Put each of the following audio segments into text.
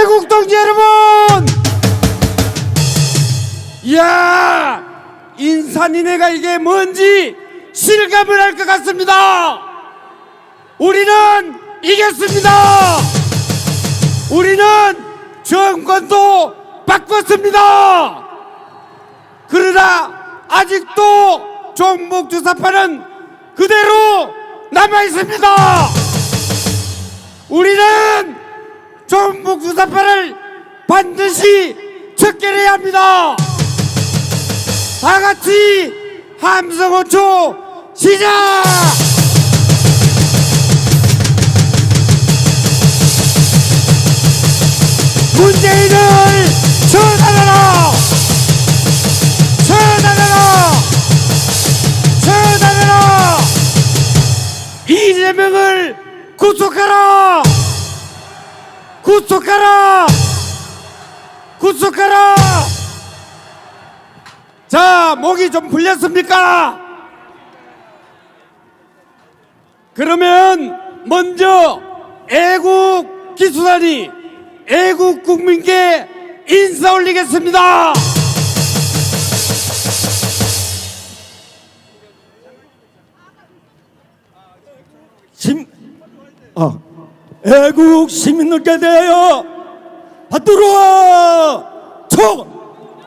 애국동지 여러분! 이야, 인산인해가 이게 뭔지 실감을 할 것 같습니다. 우리는 이겼습니다. 우리는 정권도 바꿨습니다. 그러나 아직도 종북주사파는 그대로 남아있습니다. 우리는 종북주사파를 반드시 척결해야 합니다. 다같이 함성호초 시작! 문재인을 처단하라! 처단하라! 처단하라! 이재명을 구속하라! 구속하라! 구속하라! 자, 목이 좀 풀렸습니까? 그러면 먼저 애국 기수단이 애국 국민께 인사 올리겠습니다. 애국 시민들께 대하여 받들어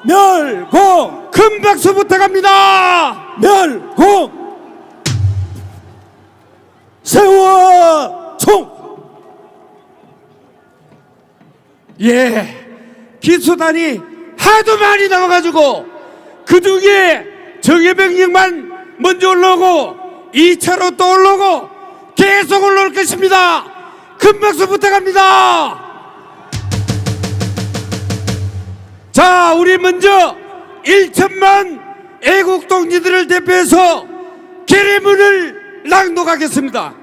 총멸공! 큰 박수 부탁합니다. 멸공! 세워 총! 예, 기수단이 하도 많이 나와가지고 그중에 정예병력만 먼저 올라오고 2차로 또 올라오고 계속 올라올 것입니다. 큰 박수 부탁합니다. 자, 우리 먼저 1천만 애국동지들을 대표해서 계례문을 낭독하겠습니다.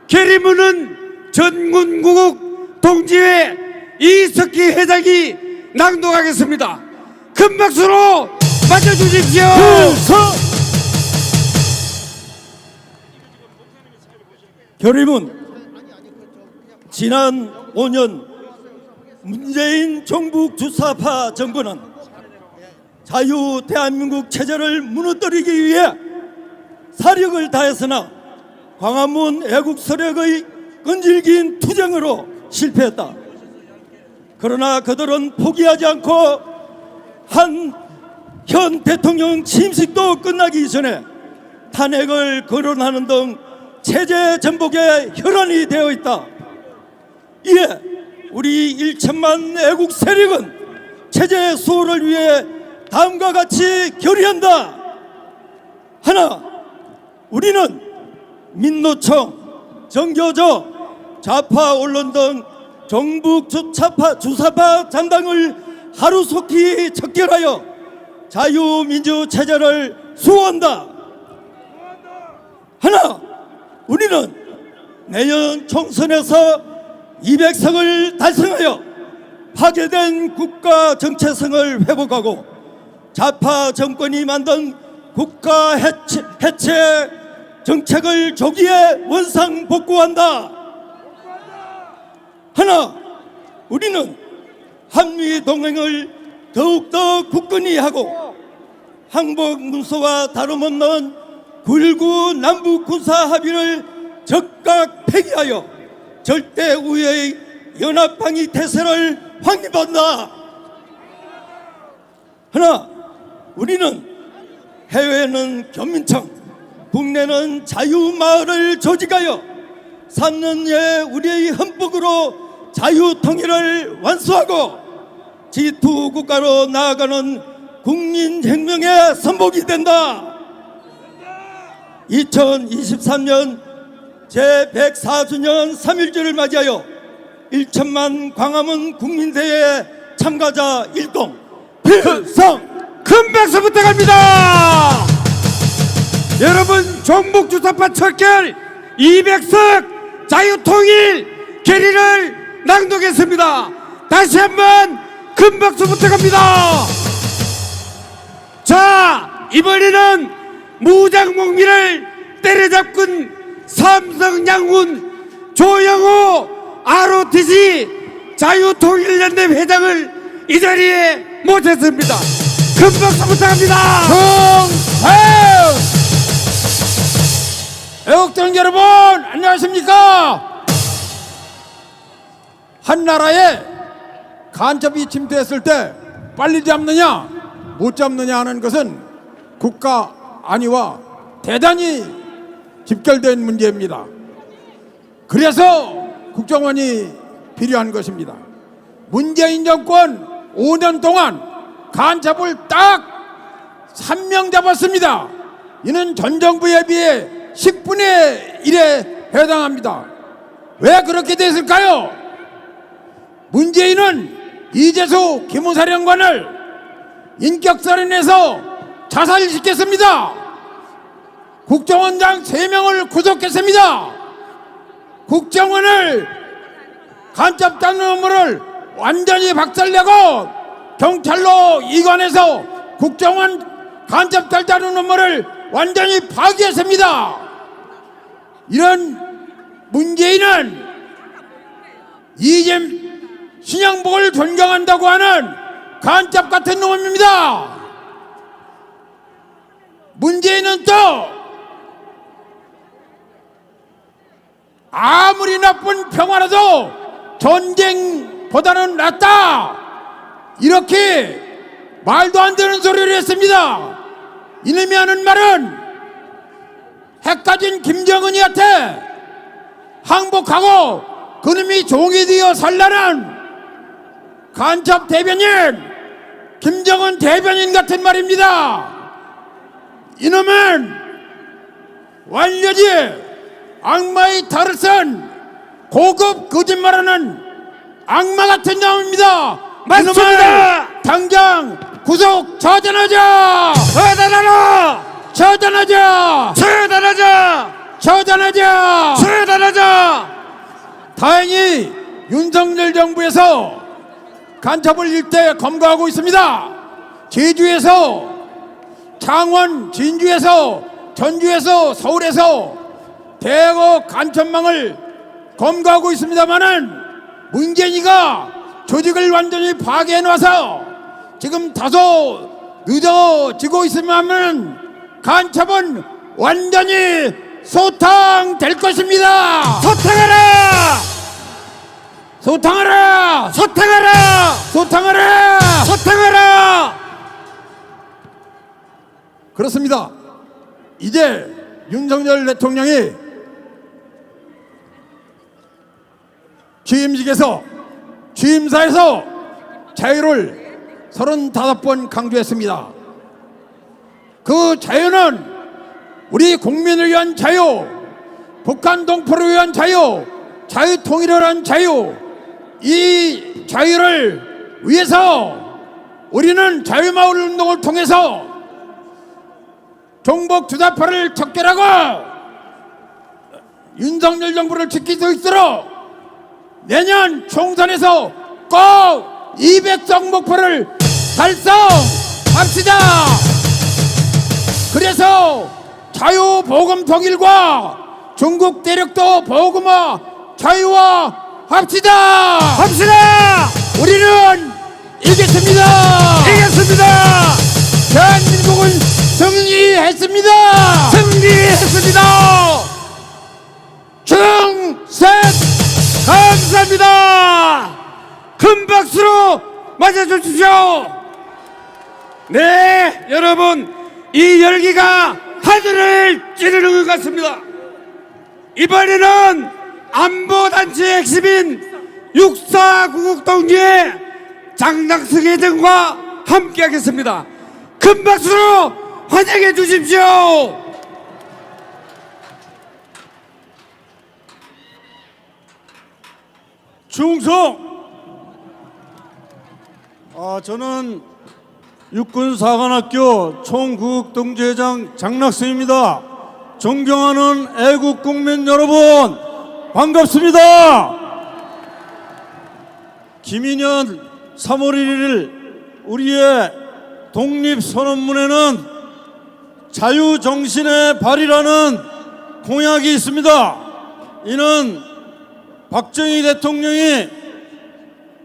계례문은 전군구국 동지회 이석기 회장이 낭독하겠습니다. 큰 박수로 맞춰주십시오. 결의문. 지난 5년 문재인 종북 주사파 정부는 자유 대한민국 체제를 무너뜨리기 위해 사력을 다했으나 광화문 애국 세력의 끈질긴 투쟁으로 실패했다. 그러나 그들은 포기하지 않고 현 대통령 취임식도 끝나기 전에 탄핵을 거론하는 등 체제 전복에 혈안이 되어 있다. 이에 우리 1천만 애국 세력은 체제 수호를 위해 다음과 같이 결의한다. 하나, 우리는 민노총, 정교조, 좌파 언론 등 종북 주사파 잔당을 하루속히 척결하여 자유민주 체제를 수호한다. 하나, 우리는 내년 총선에서 200석을 달성하여 파괴된 국가 정체성을 회복하고 좌파 정권이 만든 국가 해체 정책을 조기에 원상복구한다. 하나, 우리는 한미 동맹을 더욱더 굳건히 하고 항복문서와 다름없는 9.19 남북 군사 합의를 즉각 폐기하여 절대 우위의 연합방위 태세를 확립한다. 하나, 우리는 해외는 견민청, 국내는 자유마을을 조직하여 3년에 우리의 헌법으로 자유통일을 완수하고 G2 국가로 나아가는 국민혁명의 선봉이 된다. 2023년 제104주년 3.1절을 맞이하여 1천만 광화문 국민대회 참가자 일동 필성! 큰 박수 부탁합니다. 여러분, 종북주사파 척결 200석 자유통일 계리를 낭독했습니다. 다시 한번 큰 박수 부탁합니다. 자, 이번에는 무장몽비를 때려잡군 삼성 양훈 조영호 ROTC 자유통일연대 회장을 이 자리에 모셨습니다. 큰 박수 부탁합니다. 애국동 여러분 안녕하십니까? 한 나라에 간첩이 침투했을 때 빨리 잡느냐 못 잡느냐 하는 것은 국가 안위와 대단히 직결된 문제입니다. 그래서 국정원이 필요한 것입니다. 문재인 정권 5년 동안 간첩을 딱 3명 잡았습니다. 이는 전 정부에 비해 10분의 1에 해당합니다. 왜 그렇게 됐을까요? 문재인은 이재수 기무사령관을 인격살인해서 자살시켰습니다. 국정원장 3명을 구속했습니다. 국정원을 간첩 잡는 업무를 완전히 박살내고 경찰로 이관해서 국정원 간첩 잡는 업무를 완전히 파기했습니다. 이런 문재인은 이잼 신양복을 존경한다고 하는 간첩 같은 놈입니다. 문재인은 또 아무리 나쁜 평화라도 전쟁보다는 낫다 이렇게 말도 안 되는 소리를 했습니다. 이놈이 하는 말은 핵 가진 김정은이한테 항복하고 그놈이 종이 되어 살라는 간첩 대변인 김정은 대변인 같은 말입니다. 이놈은 완전히 악마의 탈을 쓴 고급 거짓말하는 악마 같은 놈입니다. 맞습니다. 당장 구속 처단하자. 처단하라. 처단하자. 처단하자. 처단하자. 처단하자. 다행히 윤석열 정부에서 간첩을 일대 검거하고 있습니다. 제주에서, 창원, 진주에서, 전주에서, 서울에서 대거 간첩망을 검거하고 있습니다만은 문재인이가 조직을 완전히 파괴해놔서 지금 다소 늦어지고 있으면 간첩은 완전히 소탕될 것입니다. 소탕하라. 소탕하라! 소탕하라. 소탕하라! 소탕하라. 그렇습니다. 이제 윤석열 대통령이 취임사에서 자유를 35번 강조했습니다. 그 자유는 우리 국민을 위한 자유, 북한 동포를 위한 자유, 자유통일을 위한 자유, 이 자유를 위해서 우리는 자유마을 운동을 통해서 종북 주사파를 척결하고 윤석열 정부를 지킬 수 있도록 내년 총선에서 꼭 200석 목표를 달성합시다. 그래서 자유보금 통일과 중국 대륙도 보금화 자유화 합시다. 우리는 이겼습니다. 대한민국은 승리했습니다. 충성! 감사합니다. 큰 박수로 맞아주십시오. 네, 여러분, 이 열기가 하늘을 찌르는 것 같습니다. 이번에는 안보단체 핵심인 육사구국동지의 장낙승 회장과 함께하겠습니다. 큰 박수로 환영해 주십시오. 충성! 저는 육군사관학교 총구국동지회장 장낙승입니다. 존경하는 애국국민 여러분, 반갑습니다. 김인현 3월 1일 우리의 독립선언문에는 자유정신의 발휘라는 공약이 있습니다. 이는 박정희 대통령이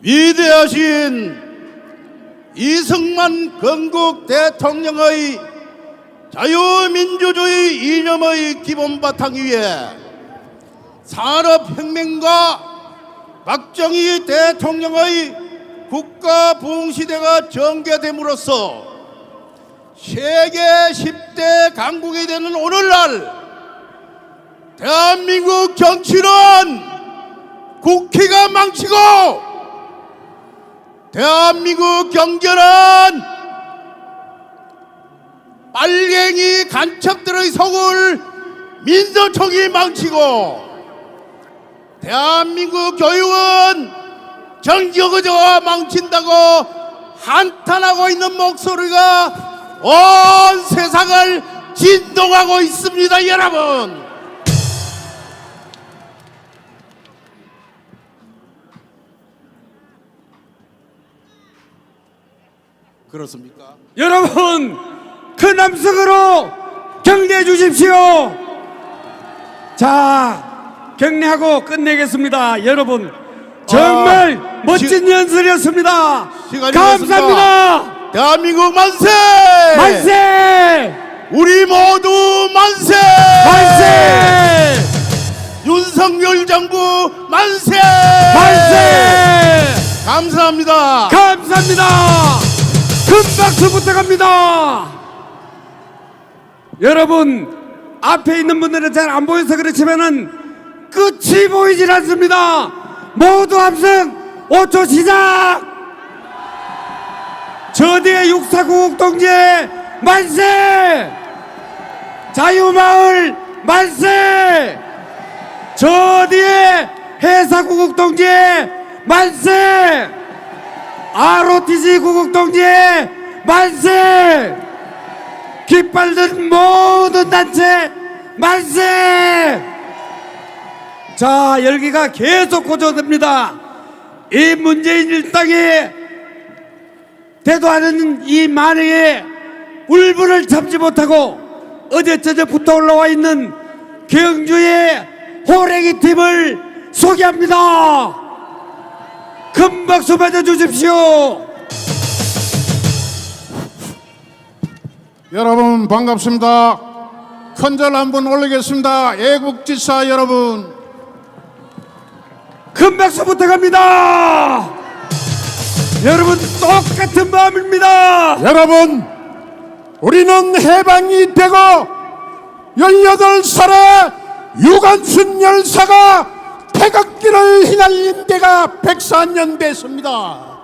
위대하신 이승만 건국 대통령의 자유민주주의 이념의 기본 바탕 위에 산업혁명과 박정희 대통령의 국가 부흥시대가 전개됨으로써 세계 10대 강국이 되는 오늘날 대한민국 정치는 국회가 망치고 대한민국 경제는 빨갱이 간첩들의 속을 민주총이 망치고 대한민국 교육은 정경의자가 망친다고 한탄하고 있는 목소리가 온 세상을 진동하고 있습니다, 여러분. 그렇습니까? 여러분, 큰 함성으로 격려해 주십시오. 자, 격려하고 끝내겠습니다. 여러분, 정말 멋진 연설이었습니다. 시간이 감사합니다. 됐습니다. 대한민국 만세! 만세! 우리 모두 만세! 만세! 윤석열 정부 만세! 만세! 감사합니다. 감사합니다. 큰 박수 부탁합니다. 여러분, 앞에 있는 분들은 잘 안 보여서 그렇지만은 끝이 보이질 않습니다. 모두 함성 5초 시작. 저 뒤에 육사구국 동지의 만세, 자유마을 만세, 저 뒤에 해사구국 동지의 만세, ROTC 구국 동지의 만세, 깃발 든 모든 단체 만세. 자, 열기가 계속 고조됩니다. 이 문재인 일당이 대도하는 이 만행에 울분을 참지 못하고 어제 저녁부터 올라와 있는 경주의 호랭이 팀을 소개합니다. 큰 박수 맞아주십시오. 여러분 반갑습니다. 큰절 한번 올리겠습니다. 애국지사 여러분, 큰 박수 부탁합니다. 여러분, 똑같은 마음입니다. 여러분, 우리는 해방이 되고 18살에 유관순 열사가 태극기를 휘날린 데가 104년 됐습니다.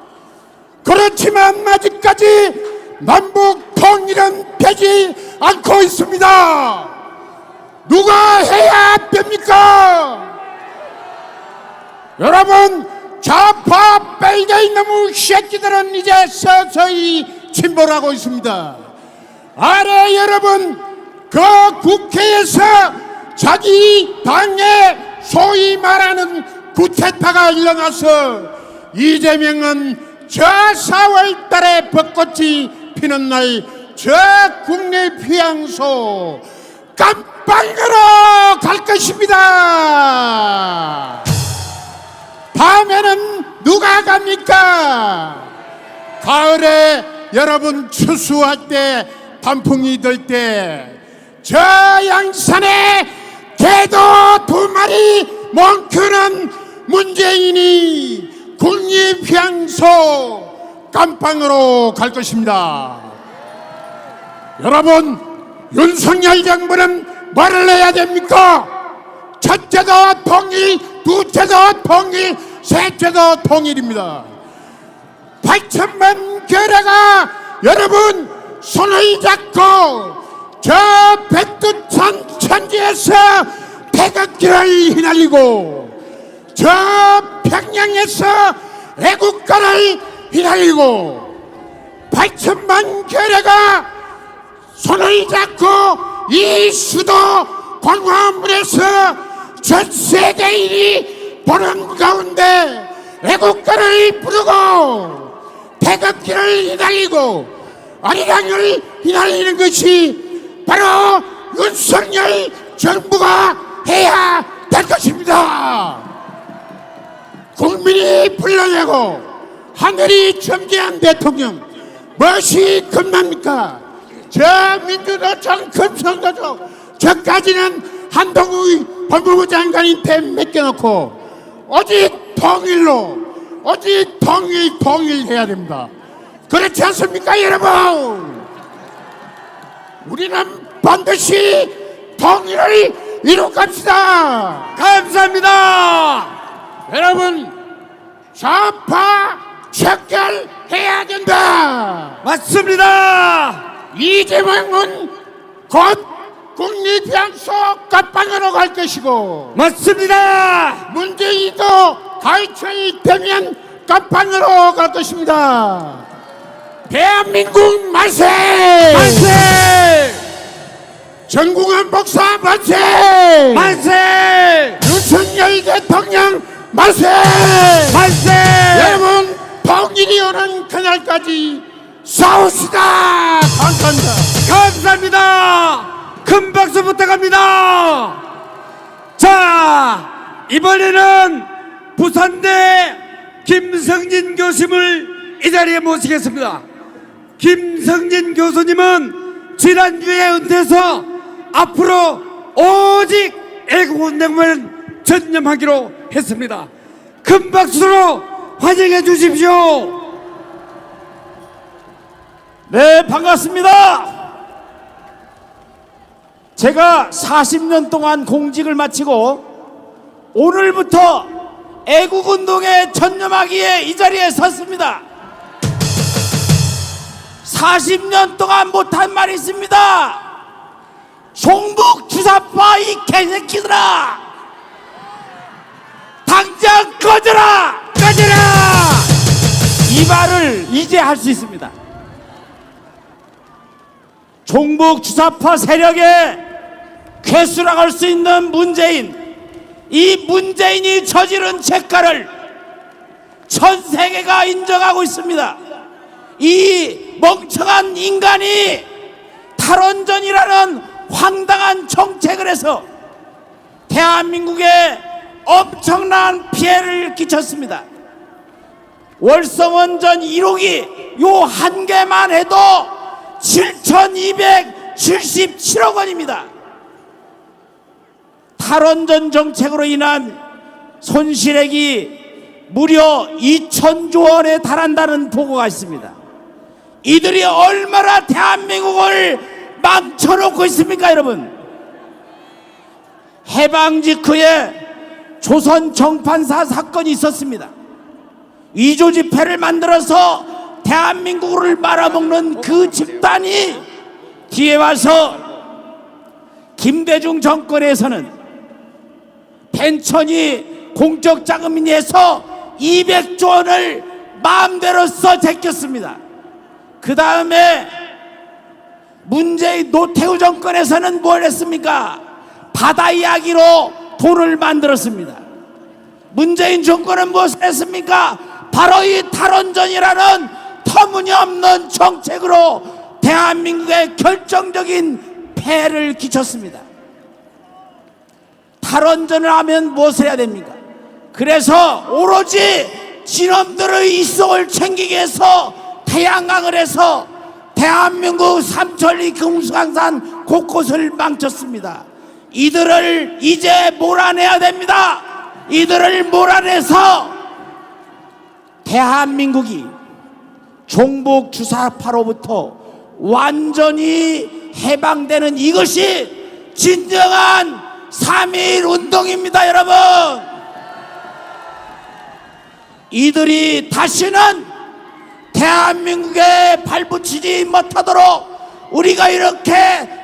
그렇지만 아직까지 남북 통일은 되지 않고 있습니다. 누가 해야 됩니까? 여러분, 좌파 빨갱이 놈의 새끼들은 이제 서서히 침몰하고 있습니다. 아래 여러분, 그 국회에서 자기 당의 소위 말하는 구태타가 일어나서 이재명은 저 4월 달에 벚꽃이 피는 날 저 국내 휴양소 깜빵으로 갈 것입니다. 다음에는 누가 갑니까? 가을에 여러분 추수할 때 단풍이 들 때 저 양산에 개도 2마리 멍크는 문재인이 국립휴양소 깜빵으로 갈 것입니다. 여러분, 윤석열 정부는 뭐를 해야 됩니까? 첫째도 통일, 둘째도 통일, 셋째도 통일입니다. 8천만 괴뢰가 여러분 손을 잡고 저 백두산 천지에서 태극기를 휘날리고 저 평양에서 애국가를 휘날리고 8천만 괴뢰가 손을 잡고 이 수도 광화문에서 전 세계인이 보는 가운데 애국가를 부르고 태극기를 휘날리고 아리랑을 휘날리는 것이 바로 윤석열 정부가 해야 될 것입니다. 국민 국민이 불러내고 하늘이 점기한 대통령 무엇이 겁납니까? 저 민주노총 금성도적 저까지는 한동훈 법무부 장관한테 맡겨놓고 오직 통일해야 됩니다. 그렇지 않습니까 여러분? 우리는 반드시 통일을 이룩합시다. 감사합니다. 여러분 좌파 척결해야 된다. 맞습니다. 이재명은 곧 국립양소 갑방으로 갈 것이고 맞습니다. 문재인도 가이처이 되면 갑방으로 갈 것입니다. 대한민국 만세! 만세! 정궁한 목사 만세! 만세! 윤석열 대통령 만세! 만세! 여러분 통일이 오는 그날까지 싸웁시다. 감사합니다. 감사합니다. 큰 박수 부탁합니다. 자, 이번에는 부산대 김성진 교수님을 이 자리에 모시겠습니다. 김성진 교수님은 지난주에 은퇴해서 앞으로 오직 애국운동만 전념하기로 했습니다. 큰 박수로 환영해 주십시오. 네, 반갑습니다. 제가 40년 동안 공직을 마치고 오늘부터 애국운동에 전념하기에 이 자리에 섰습니다. 40년 동안 못한 말이 있습니다. 종북 주사파 이 개새끼들아, 당장 꺼져라! 꺼져라! 이 말을 이제 할 수 있습니다. 종북 주사파 세력에 괴수라고 할 수 있는 문재인, 이 문재인이 저지른 죄가를 전 세계가 인정하고 있습니다. 이 멍청한 인간이 탈원전이라는 황당한 정책을 해서 대한민국에 엄청난 피해를 끼쳤습니다. 월성원전 1호기 요 한 개만 해도 7,277억 원입니다. 탈원전 정책으로 인한 손실액이 무려 2,000조 원에 달한다는 보고가 있습니다. 이들이 얼마나 대한민국을 망쳐놓고 있습니까 여러분? 해방 직후에 조선 정판사 사건이 있었습니다. 위조 지폐를 만들어서 대한민국을 말아먹는 그 집단이 뒤에 와서 김대중 정권에서는 펜션이 공적 자금이해서 200조 원을 마음대로 써 제꼈습니다. 그 다음에 문재인 노태우 정권에서는 뭘 했습니까? 바다 이야기로 돈을 만들었습니다. 문재인 정권은 무엇을 했습니까? 바로 이 탈원전이라는 터무니없는 정책으로 대한민국에 결정적인 폐해를 끼쳤습니다. 탈원전을 하면 무엇을 해야 됩니까? 그래서 오로지 진원들의 이속을 챙기기 위해서 태양광을 해서 대한민국 삼천리 금수강산 곳곳을 망쳤습니다. 이들을 이제 몰아내야 됩니다. 이들을 몰아내서 대한민국이 종북 주사파로부터 완전히 해방되는 이것이 진정한 3.1 운동입니다 여러분. 이들이 다시는 대한민국에 발붙이지 못하도록 우리가 이렇게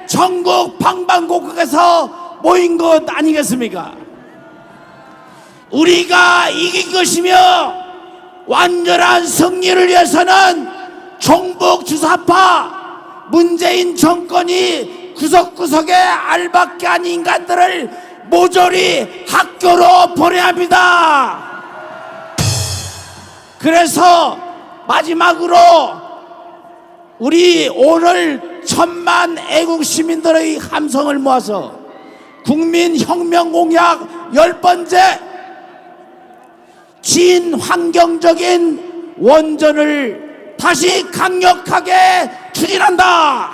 전국 방방곡곡에서 모인 것 아니겠습니까? 우리가 이긴 것이며 완전한 승리를 위해서는 종북 주사파 문재인 정권이 구석구석에 알밖에 아닌 인간들을 모조리 학교로 보내야 합니다. 그래서 마지막으로 우리 오늘 1,000만 애국 시민들의 함성을 모아서 국민혁명 공약 10번째 친환경적인 원전을 다시 강력하게 추진한다.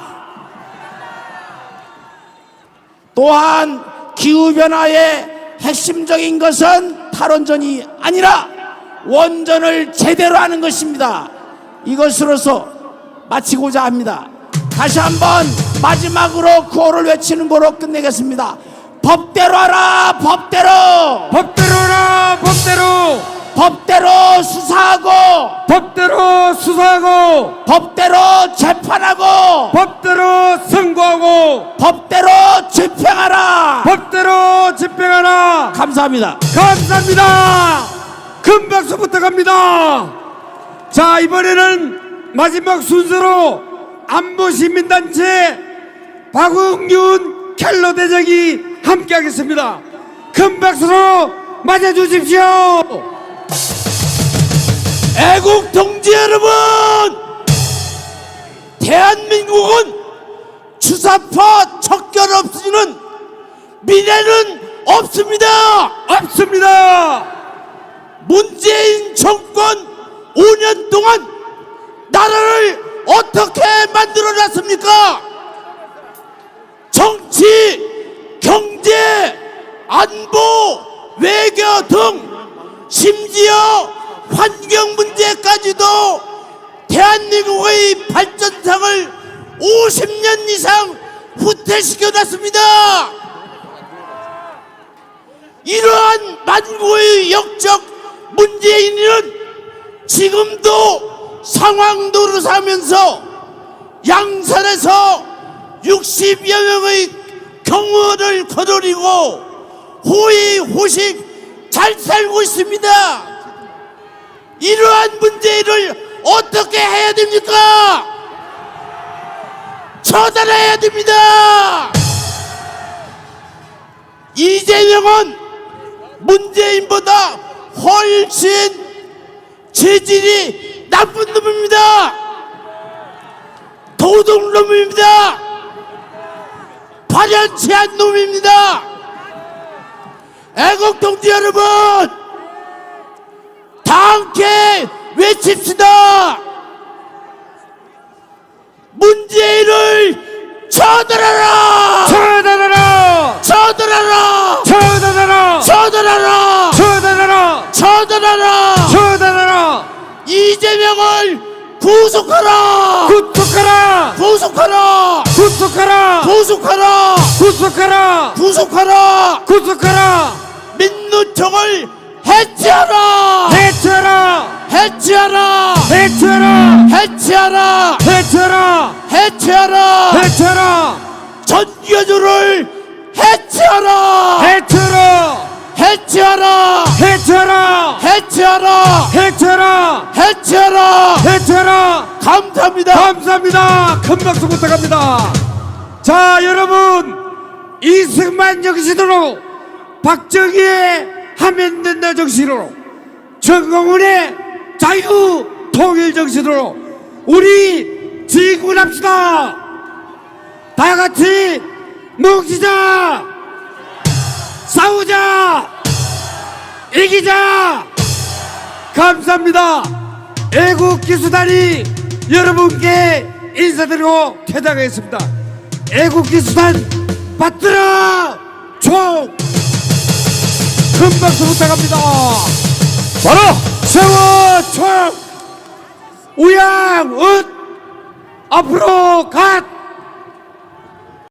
또한 기후변화의 핵심적인 것은 탈원전이 아니라 원전을 제대로 하는 것입니다. 이것으로서 마치고자 합니다. 다시 한번 마지막으로 구호를 외치는 거로 끝내겠습니다. 법대로 하라, 법대로! 법대로 하라, 법대로! 법대로 수사하고, 법대로 수사하고, 법대로 재판하고, 법대로 선고하고, 법대로 집행하라. 법대로 집행하라. 감사합니다. 감사합니다. 큰 박수 부탁합니다. 자, 이번에는 마지막 순서로 안보시민단체 박웅균 켈러 대장이 함께하겠습니다. 큰 박수로 맞아주십시오. 애국 동지 여러분, 대한민국은 주사파 척결 없이는 미래는 없습니다. 없습니다. 문재인 정권 5년 동안 나라를 어떻게 만들어놨습니까? 정치, 경제, 안보, 외교 등 심지어 환경 문제까지도 대한민국의 발전상을 50년 이상 후퇴시켜놨습니다. 이러한 만고의 역적 문재인은 지금도 상황 노릇하면서 양산에서 60여 명의 경호원을 거느리고 호의호식 잘 살고 있습니다. 이러한 문재인을 어떻게 해야 됩니까? 처단해야 됩니다. 이재명은 문재인보다 훨씬 체질이 나쁜 놈입니다. 도둑놈입니다. 발연치 않은 놈입니다. 애국동지 여러분, 다 함께 외칩시다. 문재인을 처단하라! 처단하라! 처단하라! 처단하라! 처단하라! 처단하라! 처단하라! 처단하라! 이재명을 구속하라! 구속하라! 구속하라! 구속하라! 구속하라! 구속하라! 구속하라! 구속하라! 민노총을 해체하라! 해체하라! 해체하라! 해체하라! 해체하라! 해체하라! 해체하라! 해체하라! 전교조를 해체하라! 해체하라! 해체하라! 해체하라! 해체하라! 해체하라! 해체하라! 해체하라! 감사합니다. 감사합니다. 큰 박수 부탁합니다. 자, 여러분, 이승만 정신으로, 박정희의 하면 된다 정신으로, 정공훈의 자유 통일 정신으로 우리 지구합시다. 다 같이 뭉치자. 싸우자. 이기자. 감사합니다. 애국기수단이 여러분께 인사드리고 퇴장하겠습니다. 애국기수단 받들어 총! 큰 박수 부탁합니다. 바로 세워 총! 우양, 앞으로 갓!